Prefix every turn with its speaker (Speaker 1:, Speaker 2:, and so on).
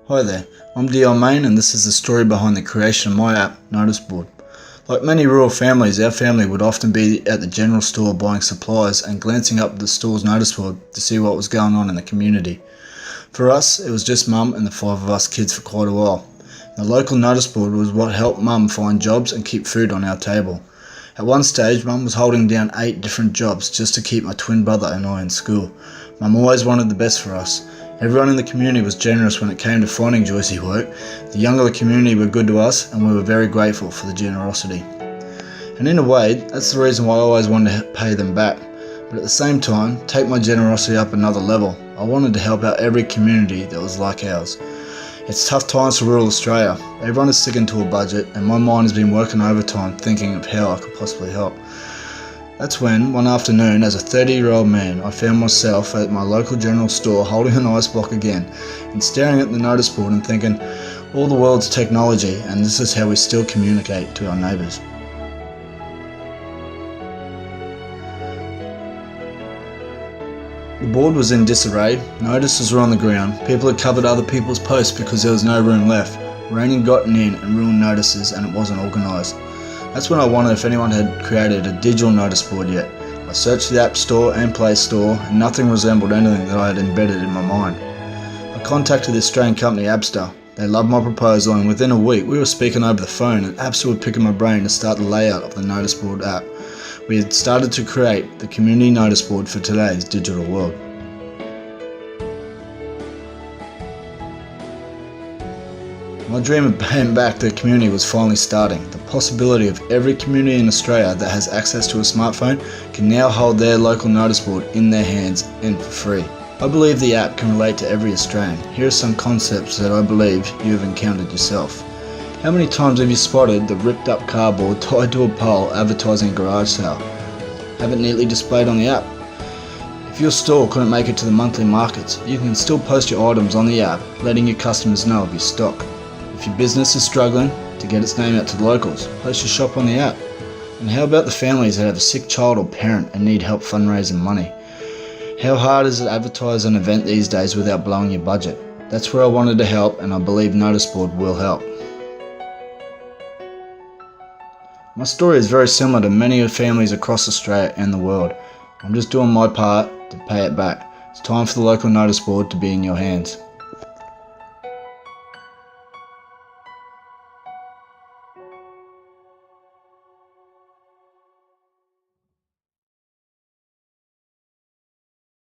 Speaker 1: Hi there, I'm DionMayne and this is the story behind the creation of my app, Noticeboard. Like many rural families, our family would often be at the general store buying supplies and glancing up the store's noticeboard to see what was going on in the community. For us, it was just Mum and the 5 of us kids for quite a while. The local noticeboard was what helped Mum find jobs and keep food on our table. At one stage, Mum was holding down 8 different jobs just to keep my twin brother and I in school. Mum always wanted the best for us. Everyone in the community was generous when it came to finding Joycey work. The young of the community were good to us and we were very grateful for the generosity. And in a way, that's the reason why I always wanted to pay them back. But at the same time, take my generosity up another level. I wanted to help out every community that was like ours. It's tough times for rural Australia. Everyone is sticking to a budget and my mind has been working overtime thinking of how I could possibly help. That's when, one afternoon, as a 30-year-old man, I found myself at my local general store holding an ice block again and staring at the notice board and thinking, all the world's technology and this is how we still communicate to our neighbours. The board was in disarray, notices were on the ground, people had covered other people's posts because there was no room left, rain had gotten in and ruined notices and it wasn't organised. That's when I wondered if anyone had created a digital notice board yet. I searched the App Store and Play Store and nothing resembled anything that I had embedded in my mind. I contacted the Australian company Abster. They loved my proposal and within a week we were speaking over the phone and Abster would pick in my brain to start the layout of the notice board app. We had started to create the community notice board for today's digital world. My dream of paying back the community was finally starting. The possibility of every community in Australia that has access to a smartphone can now hold their local notice board in their hands and for free. I believe the app can relate to every Australian. Here are some concepts that I believe you have encountered yourself. How many times have you spotted the ripped up cardboard tied to a pole advertising a garage sale? Have it neatly displayed on the app. If your store couldn't make it to the monthly markets, you can still post your items on the app, letting your customers know of your stock. If your business is struggling to get its name out to the locals, post your shop on the app. And how about the families that have a sick child or parent and need help fundraising money? How hard is it to advertise an event these days without blowing your budget? That's where I wanted to help and I believe Noticeboard will help. My story is very similar to many families across Australia and the world. I'm just doing my part to pay it back. It's time for the local Noticeboard to be in your hands.